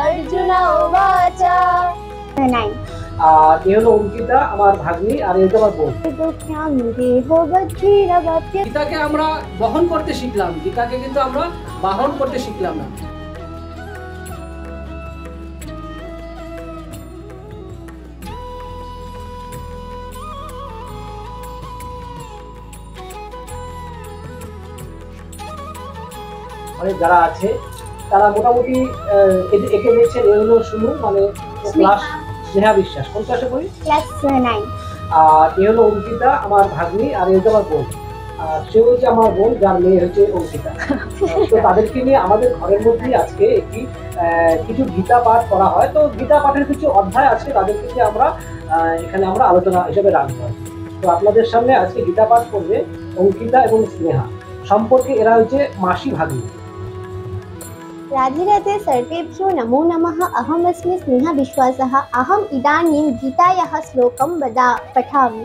अर्जुन उवाच 9 আর এ হলো অঙ্কিতা, আমার ভাগ্নি, আর এই হলো আমার বোন। গীতাকে আমরা বহন করতে শিখলাম, গীতাকে কিন্তু আমরা বাহন করতে শিখলাম না। মানে যারা আছে তারা মোটামুটি একে দেখছেন, এ হলো শুনু, মানে ক্লাস স্নেহা বিশ্বাস, কোন ক্লাসে পড়ি? ক্লাস 9। আর এ হলো অঙ্কিতা, আমার ভাগ্নি, আর এই হচ্ছে আমার বোন। আর সে হচ্ছে আমার বোন, যার মেয়ে হচ্ছে অঙ্কিতা। তো তাদেরকে নিয়ে আমাদের ঘরের মধ্যেই আজকে একটি কিছু গীতা পাঠ করা হয়। তো গীতা পাঠের কিছু অধ্যায় আছে, তাদেরকে নিয়ে আমরা এখানে আমরা আলোচনা হিসেবে রাখবো। তো আপনাদের সামনে আজকে গীতা পাঠ করবে অঙ্কিতা এবং স্নেহা। সম্পর্কে এরা হচ্ছে মাসি ভাগ্নি। राधे राधे सर्वेभ्यो नमो नमः। अहमस्मि स्नेहा विश्वासः। अहम इदानीं गीतायाः श्लोकं पठामि।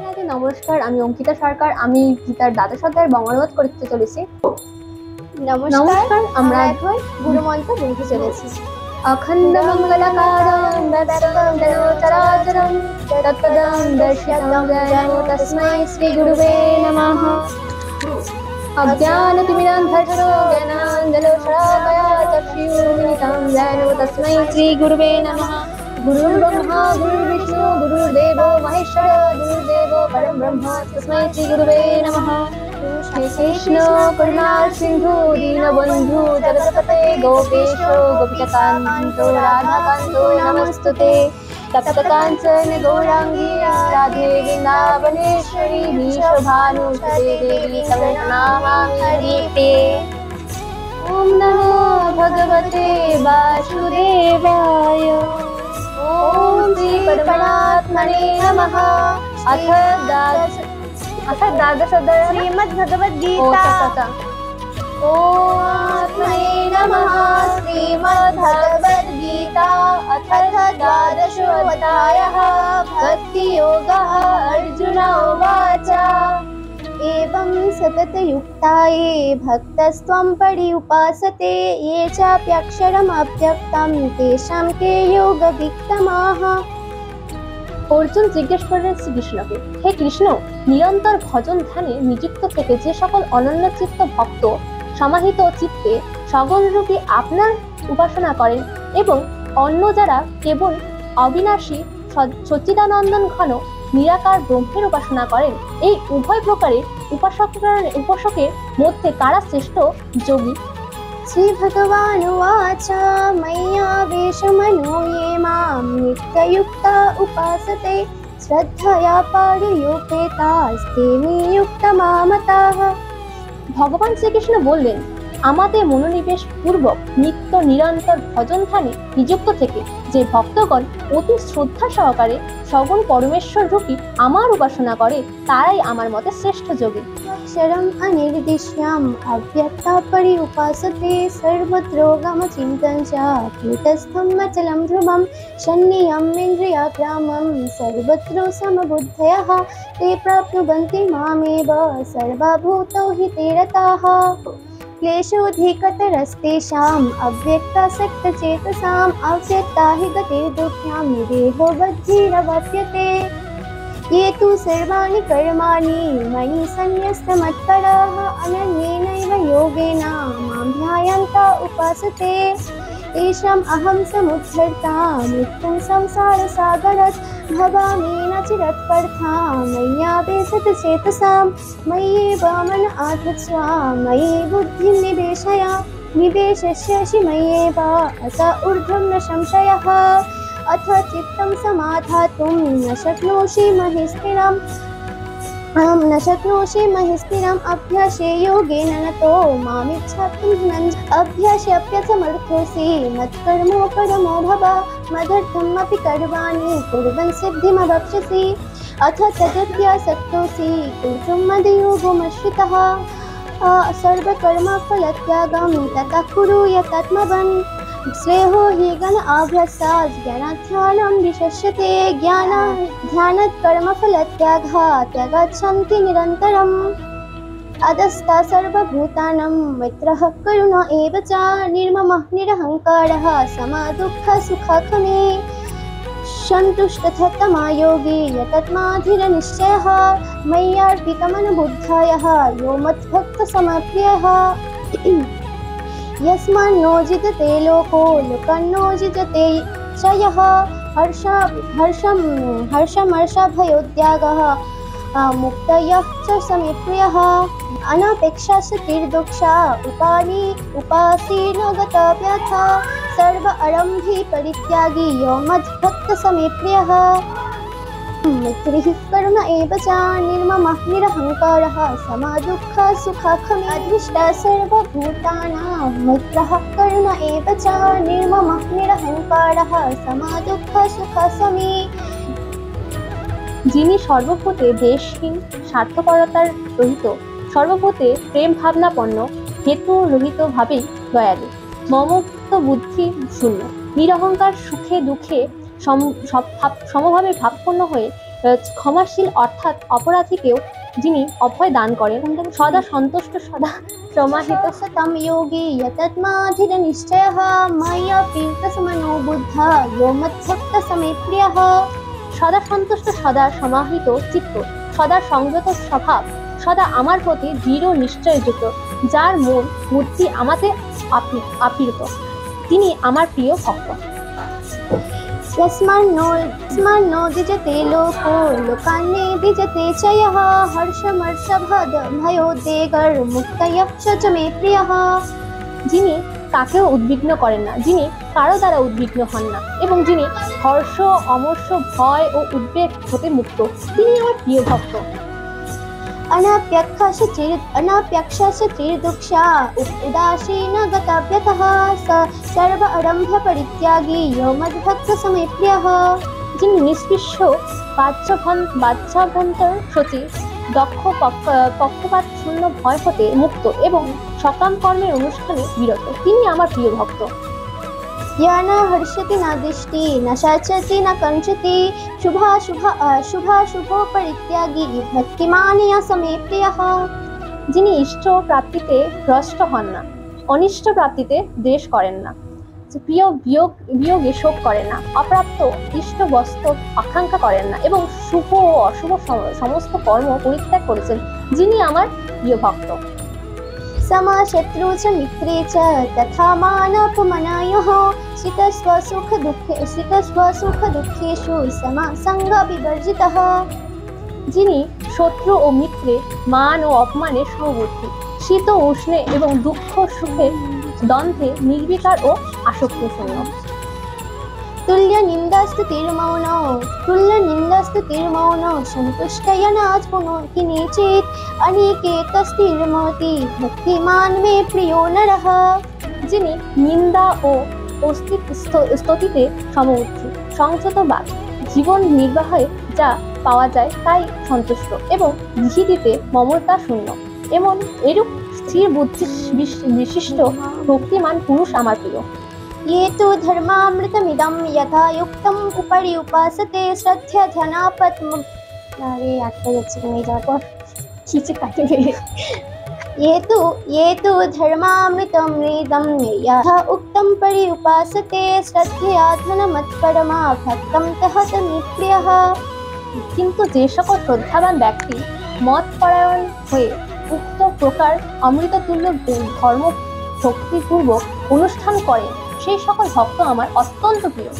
রাধে নমস্কার, আমি অঙ্কিতা সরকার। আমি গীতার দ্বাদশ অধ্যায়ের বঙ্গানুবাদ করতে চলেছি। নমস্কার, আমরা এখন গুরুমন্ত্র বলতে চলেছি। অখণ্ড মঙ্গলকারং ব্যস্তং চরাচরং তৎপদং দর্শিতং জয়ো তস্मै শ্রী গুরুবে নমঃ। अज्ञानतिमिरान्धस्य ज्ञानाञ्जनशलाकया चक्षुरुन्मिलितं येन तस्मै श्रीगुरुवे नमः। गुरुर्ब्रह्मा गुरुर्विष्णु गुरुर्देवो महेश्वर गुरुर्देवो परब्रह्म तस्मै श्रीगुरुवे नमः। श्री कृष्ण करुणा सिन्धु दीनबन्धु जगत्पते गोपेशो गोपिकान्तो राधाकान्तो नमस्तुते। तप्तकाञ्चन गौराङ्गी राधे वृन्दावनेश्वरी विश्वभानुसुते देवी तव नमामि हरिते। ॐ नमो भगवते वासुदेवाय। ॐ श्री परमात्मने नमः। अथ द्वादश अध्यायः श्रीमद्भगवद्गीता। आत्मने नमः। श्रीमद्भगवद्गीता अथ द्वादशोऽध्यायः भक्तियोगः। अर्जुन उवाच एवं सततयुक्ता ये भक्तस्त्वं पर्युपासते ये चाप्यक्षरमव्यक्तं तेषां के योगवित्तमाः। অর্জুন জিজ্ঞেস করলেন শ্রীকৃষ্ণকে, হে কৃষ্ণ, নিরন্তর ভজন ধ্যানে নিযুক্ত থেকে যে সকল অনন্য চিত্ত ভক্ত সমাহিত চিত্তে সগুণরূপী আপনার উপাসনা করেন এবং অন্য যারা কেবল অবিনাশী সচ্চিদানন্দন ঘন নিরাকার ব্রহ্মের উপাসনা করেন, এই উভয় প্রকারের উপাসকের মধ্যে কারা শ্রেষ্ঠ যোগী? श्रीभगवानुवाच मय्यावेशमनो ये मां नित्ययुक्ता उपासते श्रद्धया पारयोपेतास्ते नियुक्तमामताः। ভগবান শ্রীকৃষ্ণ বললেন, আমাদের মনোনিবেশ পূর্বক নিত্য নিরন্তর ভজন ধ্যানে নিযুক্ত থেকে যে ভক্তগণ অতি শ্রদ্ধা সহকারে সগুণ পরমেশ্বর রূপী আমার উপাসনা করে তারাই আমার মতে শ্রেষ্ঠ যোগী। अक्षरम् अनिर्दिश्यम् अव्यक्ता पर्युपासते सर्वत्रोगमचिन्तं च कूटस्थं अचलं ध्रुवं शन्नियमिन्द्रियाग्रामं सर्वत्र समबुद्धयः ते प्राप्नुवन्ति मामेव सर्वभूतौ हि ते रताः। क्लेशोऽधिकतरस्तेषाम् अव्यक्तासक्तचेतसाम् अव्यक्ता हि गतिर्दुःख्यां निदेहो बद्धिरवाप्यते। ये तु सर्वाणि कर्माणि मयि सन्न्यस्तमत्पराः अनन्येनैव योगेन मां ध्यायन्त उपासते तेषाम् अहं समुद्धर्ता मृत्युं संसारसागरात् भवामि न चिरत्पर्थां मय्यावेशत चेतसां मय्येव मन आधत्स्व मयि बुद्धिं निवेशयसि मय्येव अत ऊर्ध्वं न संशयः। अथ चित्तं समाधातुं न शक्नोषि महिस्थिरम् अभ्यासे योगेन नतो मामिच्छाप्तुं अभ्यासेऽप्यसमर्थोऽसि मत्कर्मो परमो भव मदर्थमपि कर्माणि कुर्वन् सिद्धिमवाप्स्यसि। अथ तदभ्यासक्तोऽसि कर्तुं मदयोगमश्रितः सर्वकर्मफलत्यागं ततः कुरु यतात्मवान्। श्रेयो हि गण अभ्यासात् ज्ञानाध्यानं विशस्यते ध्यानात् कर्मफलत्यागात् त्यागात् शान्ति निरन्तरम्। अधस्ता सर्वभूतानां मैत्रः करुण एव च निर्ममः निरहङ्कारः समदुःखसुखखमे सन्तुष्टतमा योगी यतत्माधिरनिश्चयः मय्यार्पितमनबुद्धयः यो मद्भक्तसमप्रियः यस्मान्नो जितते लोको लोकान्नो जितते च यः हर्षमर्षभयोद्यागः मुक्तयः च समे प्रियः अनपेक्षा सतिर्दुक्षा उपासीनो गतव्यथा सर्व आरम्भे परित्यागी यो मद्भक्त समे प्रियः मैत्रिः करुण एव च निर्ममः निरहङ्कारः समदुःखसुखखमे अधिष्ठा सर्वभूतानां मैत्रः करुण एव च निर्ममः निरहङ्कारः समदुःखसुखसमे। যিনি সর্বভূতে দেশহীন স্বার্থপরতার রহিত সর্বভূতে প্রেম ভাবনাপন্ন হেতু রহিত ভাবেই দয়ালু মমত্ব বুদ্ধি শূন্য নিরহংকার সুখে দুঃখে সমভাবে ভাবপন্ন হয়ে ক্ষমাশীল অর্থাৎ অপরাধীকেও যিনি অভয় দান করেন সদা সন্তুষ্ট সদা সমাহিত सतं योगी यतत्माधिरनिश्चयः मय्याप्रीतसमनो बुद्धः यो मद्भक्तसमे प्रियः সদা সন্তুষ্ট সদা সমাহিত চিত্ত সদা সংযত স্বভাব সদা আমার প্রতি দৃঢ় নিশ্চয়যুক্ত যার মন বুদ্ধি আমাতে আপীড়িত তিনি আমার প্রিয় ভক্ত। यस्मान्नो द्विजते लोको लोकान्ने द्विजते च यः हर्षमर्षभयोद्वेगैर्मुक्तयः च मे प्रियः যিনি কাকেও উদ্বিগ্ন করেন না যিনি কারো দ্বারা উদ্বিগ্ন হন না এবং যিনি হর্ষ অমর্ষ ভয় ও উদ্বেগ হতে মুক্ত তিনি আমার প্রিয় ভক্ত। अनाप्यक्षश्चिर्दुक्षा उदासीन गतव्यतः सर्व आरम्भ परित्यागी यो मद्भक्तसमे प्रियः যিনি নিষ্পৃহ বাহ্যাভ্যন্তর সচিব দক্ষ পক্ষপাত শূন্য ভয় হতে মুক্ত এবং সকাম কর্মের অনুষ্ঠানে বিরত তিনি আমার প্রিয় ভক্ত। या न हर्षति न दृष्टि न शचति न कंचति शुभाशुभो परित्यागी भक्तिमान् समे प्रियः যিনি ইষ্ট প্রাপ্তিতে ভ্রষ্ট হন না অনিষ্ট প্রাপ্তিতে দ্বেষ করেন না প্রিয় বিয়োগে শোক করেন না অপ্রাপ্ত ইষ্ট বস্তু আকাঙ্ক্ষা করেন না এবং শুভ ও অশুভ সমস্ত কর্ম পরিত্যাগ করেছেন যিনি আমার প্রিয় ভক্ত। समशत्रु च मित्रे च तथा मानापमानयोः शीतस्वसुखदुःखेषु समसङ्गविवर्जितः যিনি শত্রু ও মিত্রে মান ও অপমানের সমবর্তী শীত ও উষ্ণে এবং দুঃখ সুখের দ্বন্দ্বে নির্বিকার ও আসক্তিশূন্য। तुल्यनिन्दास्तुतिर्मौनो सन्तुष्टयनात् किञ्चित् अनिकेतस्थिरमति भक्तिमान् मे प्रियो नरः যিনি নিন্দা ও স্তুতিতে সমবুদ্ধি সংযত বাদ জীবন নির্বাহে যা পাওয়া যায় তাই সন্তুষ্ট এবং ধীরিতে মমতা শূন্য এমন এরূপ স্থির বুদ্ধি বিশিষ্ট ভক্তিমান পুরুষ আমার প্রিয়। ये तु धर्मामृतमिदं यथा युक्तम् उपरि उपासते श्रद्धया ध्यानापत्म अरे आटके যাচ্ছে नहीं जाओ पर खींचे काटेंगे ये तु धर्मामृतमिदं यथा उक्तं परि उपासते श्रद्धया ध्यानमत्परमा भक्तं तः मे प्रियः কিন্তু যে সকল শ্রদ্ধাবান ব্যক্তি মত পরায়ণ হয়ে উক্ত প্রকার অমৃততুল্য ধর্ম ভক্তিপূর্বক অনুষ্ঠান করেন সেই সকল ভক্ত আমার অত্যন্ত প্রিয়।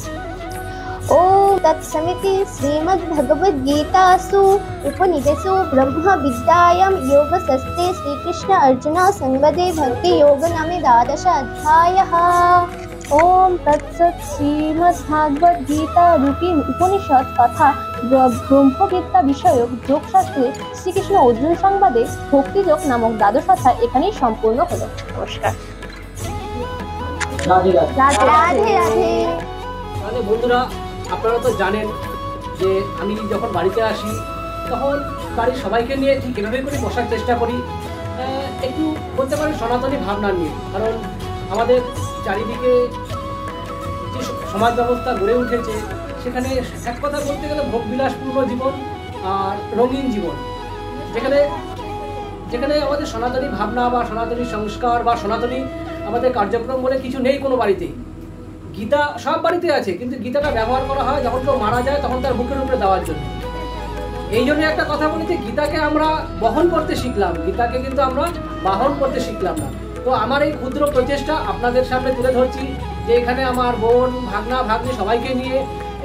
ओम तत्समिति श्रीमद्भगवद्गीतासु उपनिषत्सु ब्रह्मविद्यायां योगशास्त्रे श्रीकृष्ण अर्जुन संवादे भक्ति योग नामे 12 अध्यायः। ओम तत्सत् श्रीमद्भागवद्गीता रूपी उपनिषद तथा ब्रह्मविद्या বিষয়ক যোগশাস্ত্রে শ্রীকৃষ্ণ অর্জুন সংবাদে ভক্তিযোগ নামক 12 অধ্যায় এখানেই সম্পূর্ণ হলো। নমস্কার। রাধে রাধে। राधे राधे। তাহলে বন্ধুরা আপনারা তো জানেন যে আমি যখন বাড়িতে আসি তখন বাড়ির সবাইকে নিয়ে ঠিক এভাবে করে বসার চেষ্টা করি একটু বলতে পারি সনাতনী ভাবনা নিয়ে কারণ আমাদের চারিদিকে যে সমাজ ব্যবস্থা গড়ে উঠেছে সেখানে এক কথা বলতে গেলে ভোগবিলাসপূর্ণ জীবন আর রঙিন জীবন যেখানে যেখানে আমাদের সনাতনী ভাবনা বা সনাতনী সংস্কার বা সনাতনী আমাদের কার্যক্রম বলে কিছু নেই কোনো বাড়িতেই। গীতা সব বাড়িতে আছে, কিন্তু গীতাটা ব্যবহার করা হয় যখন কেউ মারা যায় তখন তার বুকের উপরে দেওয়ার জন্য। এই জন্য একটা কথা বলি যে গীতাকে আমরা বহন করতে শিখলাম, গীতাকে কিন্তু আমরা বাহন করতে শিখলাম না। তো আমার এই ক্ষুদ্র প্রচেষ্টা আপনাদের সামনে তুলে ধরছি যে এখানে আমার বোন, ভাগনা, ভাগ্নি সবাইকে নিয়ে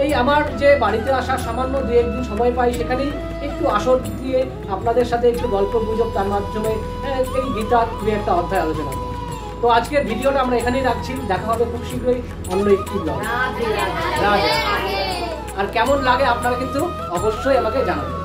এই আমার যে বাড়িতে আসার সামান্য 2-1 দিন সময় পাই, সেখানেই একটু আসর দিয়ে আপনাদের সাথে একটু গল্প গুজব, তার মাধ্যমে এই গীতার 2-1টা অধ্যায় আলোচনা করি। তো আজকের ভিডিওটা আমরা এখানেই রাখছি, দেখা হবে খুব শীঘ্রই অন্য একটি ব্লগ। আর কেমন লাগে আপনারা কিন্তু অবশ্যই আমাকে জানাবেন।